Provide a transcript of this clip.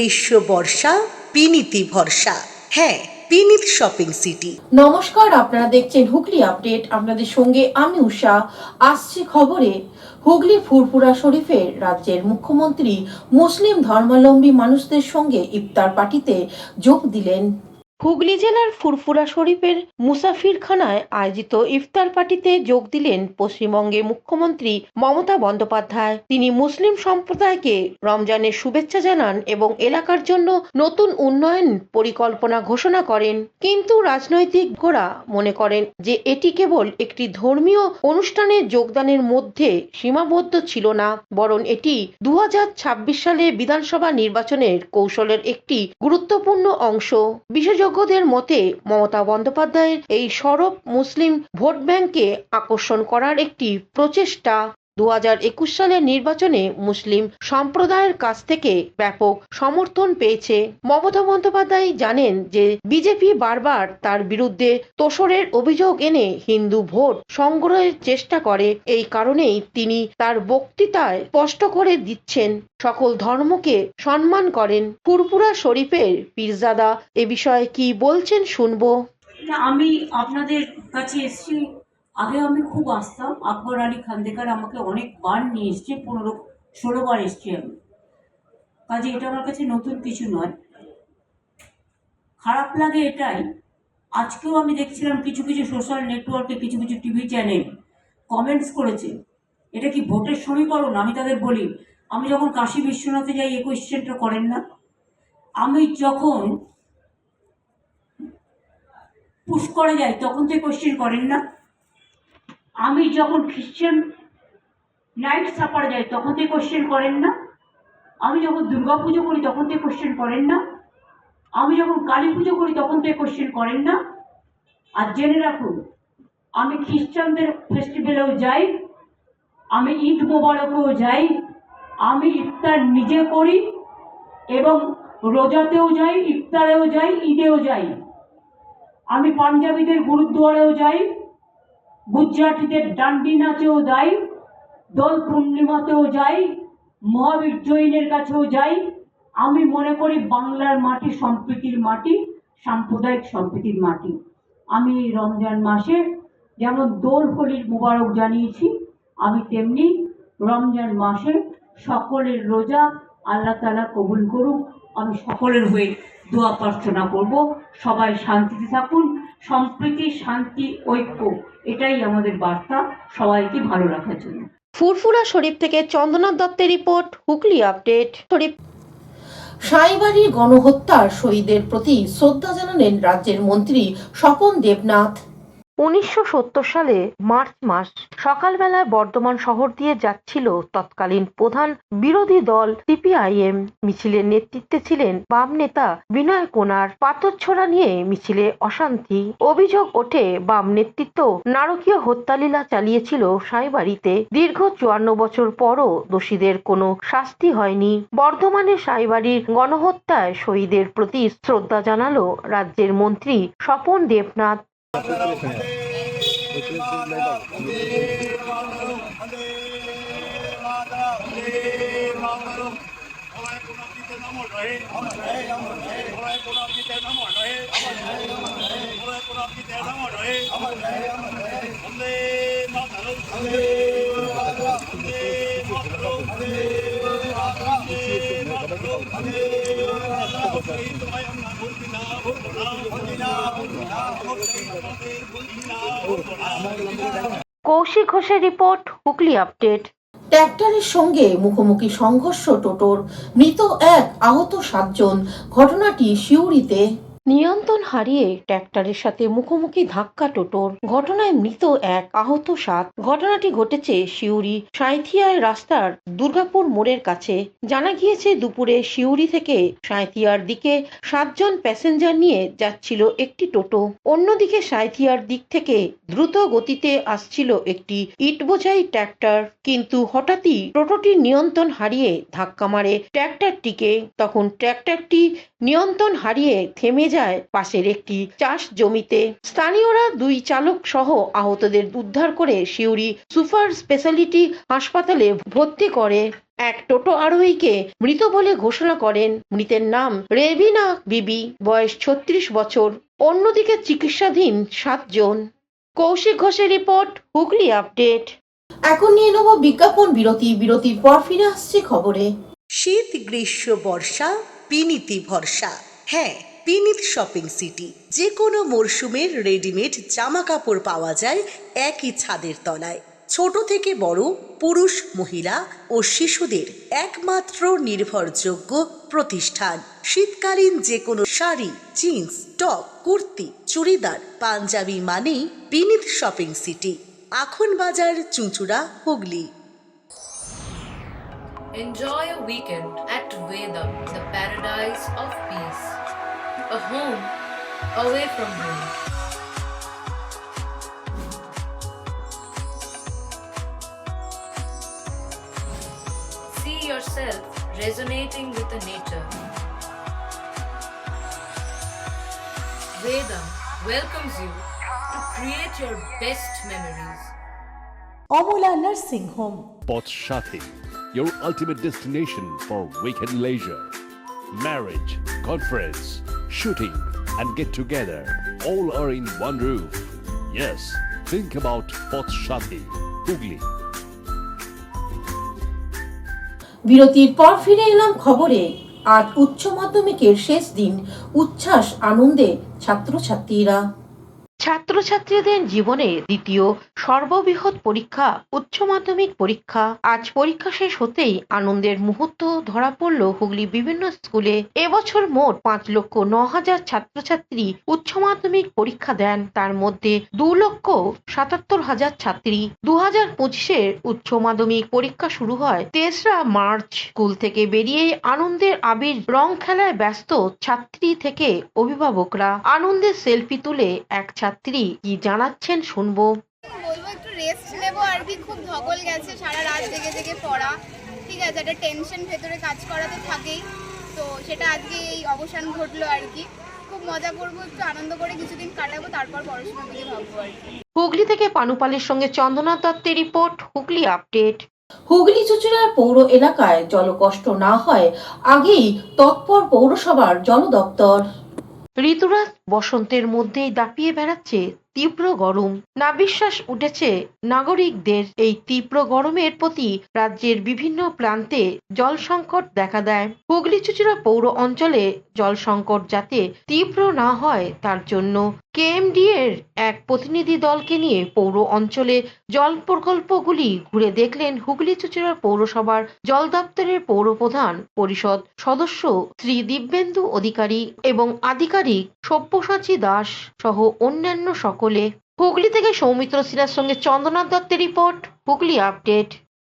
গ্রীষ্ম বর্ষা বিনীতি ভরসা। হ্যাঁ, বিনীত শপিং সিটি। নমস্কার, আপনারা দেখছেন হুগলি আপডেট। আপনাদের সঙ্গে আমি উষা। আসছে খবরে, হুগলি ফুরফুরা শরীফের রাজ্যের মুখ্যমন্ত্রী মুসলিম ধর্মাবলম্বী মানুষদের সঙ্গে ইফতার পার্টিতে যোগ দিলেন। হুগলি জেলার ফুরফুরা শরীফের মুসাফিরখানায় আয়োজিত ইফতার পার্টিতে যোগ দিলেন পশ্চিমবঙ্গের মুখ্যমন্ত্রী মমতা বন্দ্যোপাধ্যায়। তিনি মুসলিম সম্প্রদায়কে রমজানের শুভেচ্ছা জানান এবং এলাকার জন্য নতুন উন্নয়ন পরিকল্পনা ঘোষণা করেন। কিন্তু রাজনৈতিকরা মনে করেন যে এটি কেবল একটি ধর্মীয় অনুষ্ঠানে যোগদানের মধ্যে সীমাবদ্ধ ছিল না, বরং এটি 2026 সালে বিধানসভা নির্বাচনের কৌশলের একটি গুরুত্বপূর্ণ অংশ। বিশেষজ্ঞদের মতে মমতা বন্দ্যোপাধ্যায়ের এই সরব মুসলিম ভোট ব্যাংককে আকর্ষণ করার একটি প্রচেষ্টা। 2021 সালের নির্বাচনে মুসলিম সম্প্রদায়ের কাছ থেকে ব্যাপক সমর্থন পেয়েছে। মমতা বন্দ্যোপাধ্যায় জানেন যে বিজেপি বারবার তার বিরুদ্ধে তোষরের অভিযোগ এনে হিন্দু ভোট সংগ্রহের চেষ্টা করে। এই কারণেই তিনি তার বক্তৃতায় স্পষ্ট করে দিচ্ছেন সকল ধর্মকে সম্মান করেন। ফুরফুরা শরীফের পীরজাদা এ বিষয়ে কি বলছেন শুনবো। আমি আপনাদের কাছে এসেছি। আগে আমি খুব আসতাম, আকবর আলী খান্দেকার আমাকে অনেকবার নিয়ে এসছে, 15-16 বার এসছি আমি। কাজে এটা আমার কাছে নতুন কিছু নয়। খারাপ লাগে এটাই, আজকেও আমি দেখছিলাম কিছু কিছু সোশ্যাল নেটওয়ার্কে কিছু কিছু টিভি চ্যানেল কমেন্টস করেছে এটা কি ভোটের সমীকরণ। আমি তাদের বলি, আমি যখন কাশী বিশ্বনাথে যাই এই কোয়েশ্চেনটা করেন না, আমি যখন পুষ্করে যাই তখন তো কোয়েশ্চেন করেন না, আমি যখন খ্রিশ্চান নাইট সাপারে যাই তখন তো কোয়েশ্চেন করেন না, আমি যখন দুর্গা পুজো করি তখন তো কোয়েশ্চেন করেন না, আমি যখন কালী পুজো করি তখন তো কোয়েশ্চেন করেন না। আর জেনে রাখুন, আমি খ্রিস্টানদের ফেস্টিভ্যালেও যাই, আমি ঈদ মোবারকেও যাই, আমি ইফতার নিজে করি এবং রোজাতেও যাই, ইফতারেও যাই, ঈদেও যাই। আমি পাঞ্জাবিদের গুরুদ্বারেও যাই, গুজরাটিদের ডান্ডি নাচেও যাই, দোল পূর্ণিমাতেও যাই, মহাবীর জৈনের কাছেও যাই। আমি মনে করি বাংলার মাটি সম্প্রীতির মাটি, সাম্প্রদায়িক সম্প্রীতির মাটি। আমি রমজান মাসে যেমন দোল হোলির মোবারক জানিয়েছি, আমি তেমনি রমজান মাসে সকলের রোজা আল্লাহ তাআলা কবুল করুক। আমি সকলের হয়ে দোয়া প্রার্থনা করব, সবাই শান্তিতে থাকুন। সম্প্রীতি, শান্তি, ঐক্য, এটাই আমাদের বার্তা সবাইকে ভালো রাখার জন্য। ফুরফুরা শরীফ থেকে চন্দ্রনাথ দত্তের রিপোর্ট, হুগলি আপডেট। সাঁইবাড়ির গণহত্যার শহীদদের প্রতি শ্রদ্ধা জানালেন রাজ্যের মন্ত্রী স্বপন দেবনাথ। 1970 সালে মার্চ মাস সকালবেলায় বর্ধমান শহর দিয়ে যাচ্ছিল তৎকালীন প্রধান বিরোধী দল সিপিআইএম। মিছিলের নেতৃত্বে ছিলেন বাম নেতা বিনয় কোনার। পাথরছোড়া নিয়ে মিছিলে অশান্তি। অভিযোগ ওঠে বাম নেতৃত্ব নারকীয় হত্যালীলা চালিয়েছিল সাঁইবাড়িতে। দীর্ঘ 54 বছর পরও দোষীদের কোনো শাস্তি হয়নি। বর্ধমানের সাঁইবাড়ির গণহত্যায় শহীদের প্রতি শ্রদ্ধা জানালো রাজ্যের মন্ত্রী স্বপন দেবনাথ। কৌশিক ঘোষের রিপোর্ট, হুগলি আপডেট। ট্র্যাক্টরের সঙ্গে মুখোমুখি সংঘর্ষ টোটোর, মৃত 1, আহত 7 জন। ঘটনাটি সিউড়িতে। নিয়ন্ত্রণ হারিয়ে ট্র্যাক্টরের সাথে মুখোমুখি ধাক্কা টোটোর। ঘটনায় মৃত 1, আহত 7। ঘটনাটি ঘটেছে সিউড়ি সাঁইথিয়ায় রাস্তার দুর্গাপুর মোড়ের কাছে। জানা গিয়েছে দুপুরে সিউড়ি থেকে সাঁইথিয়ার দিকে 7 জন প্যাসেঞ্জার নিয়ে যাচ্ছিল একটি টোটো। অন্যদিকে সাঁইথিয়ার দিক থেকে দ্রুত গতিতে আসছিল একটি ইট বোঝাই ট্র্যাক্টর। কিন্তু হঠাৎই টোটোটি নিয়ন্ত্রণ হারিয়ে ধাক্কা মারে ট্র্যাক্টরটিকে। তখন ট্র্যাক্টরটি নিয়ন্ত্রণ হারিয়ে থেমে যায় যায় পাশের একটি চাষ জমিতে। স্থানীয়রা 2 চালক সহ আহতদের উদ্ধার করে সিউড়ি সুপার স্পেশালিটি হাসপাতালে ভর্তি করে। এক টোটো আরোহীকে মৃত বলে ঘোষণা করেন। মৃতের নাম রেবিনা বিবি, বয়স 36 বছর। অন্যদিকে চিকিৎসাধীন 7 জন। কৌশিক ঘোষের রিপোর্ট, হুগলি আপডেট। এখন নিয়ে নেব বিজ্ঞাপন বিরতি। বিরতির পর ফিরে আসছে খবরে। শীত, গ্রীষ্ম, বর্ষা, পিনিতি ভরসা। হ্যাঁ, পিনিত শপিং সিটি। যে কোনো মরশুমের রেডিমেড জামা কাপড় পাওয়া যায় একই ছাদের তলায়। ছোট থেকে বড়, পুরুষ, মহিলা ও শিশুদের একমাত্র নির্ভরযোগ্য প্রতিষ্ঠান। শীতকালীন যে কোনো শাড়ি, জিন্স, টপ, কুর্তি, চুড়িদার, পাঞ্জাবি মানেই পিনিত শপিং সিটি। আখন বাজার, চুঁচুড়া, Hooghly. Enjoy a weekend at Vedam, the paradise of peace. A home away from home. See yourself resonating with the nature. Vedam welcomes you to create your best memories. Amala nursing home. Potshati, your ultimate destination for weekend leisure. Marriage, conference, shooting, and get together all are in one roof. Yes, think about Potshati, Hugli. বিরতির পর ফিরে এলাম খবরে। আজ উচ্চ মাধ্যমিকের শেষ দিন, উচ্ছ্বাস আনন্দে ছাত্রছাত্রীরা। ছাত্রছাত্রীদের জীবনে দ্বিতীয় সর্ববৃহৎ পরীক্ষা উচ্চ মাধ্যমিক পরীক্ষা। আজ পরীক্ষা শেষ হতেই আনন্দের মুহূর্ত ধরা পড়ল হুগলি বিভিন্ন স্কুলে। এবছর মোট 5,09,000 ছাত্রছাত্রী উচ্চ মাধ্যমিক পরীক্ষা দেন। তার মধ্যে 2,77,000 ছাত্রী। 2025-এর উচ্চ মাধ্যমিক পরীক্ষা শুরু হয় 3রা মার্চ। স্কুল থেকে বেরিয়ে আনন্দের আবির রং খেলায় ব্যস্ত ছাত্রী থেকে অভিভাবকরা। আনন্দের সেলফি তুলে এক ছাত্রী কি জানাচ্ছেন শুনবো। বলবো একটু রেস্ট নেবো আর কি, খুব ধকল গেছে, সারা রাত জেগে জেগে পড়া, ঠিক আছে, একটা টেনশন ভেতরে কাজ করা তো থাকেই, তো সেটা আজকে এই অবসান ঘটলো আর কি। খুব মজা করবো, একটু আনন্দ করে কিছুদিন কাটাবো, তারপর পড়াশোনার দিকে ভাববো আর কি। হুগলি থেকে পানুপালের সঙ্গে চন্দনা দত্তের রিপোর্ট, হুগলি আপডেট। হুগলি চুঁচুড়ার পৌর এলাকায় জলকষ্ট না হয় আগেই তৎপর পৌরসভার জল দপ্তর। ঋতুরাজ বসন্তের মধ্যেই দাপিয়ে বেড়াচ্ছে তীব্র গরম। নাবিশ্বাস উঠেছে নাগরিকদের। এই তীব্র গরমের প্রতি রাজ্যের বিভিন্ন প্রান্তে জল সংকট দেখা দেয়। হুগলি চুঁচুড়া পৌর অঞ্চলে জল সংকট যাতে তীব্র না হয় তার জন্য কেএমডি এর এক প্রতিনিধি দলকে নিয়ে পৌর অঞ্চলে জল প্রকল্পগুলি ঘুরে দেখলেন হুগলি চুঁচুড়া পৌরসভার জল দপ্তরের পৌর প্রধান পরিষদ সদস্য শ্রী দিব্যেন্দু অধিকারী এবং আধিকারিক সব্যসাচী দাস সহ অন্যান্য সকলে। হুগলি থেকে সৌমিত্র সিনহার সঙ্গে চন্দনা দত্তের রিপোর্ট, হুগলি আপডেট।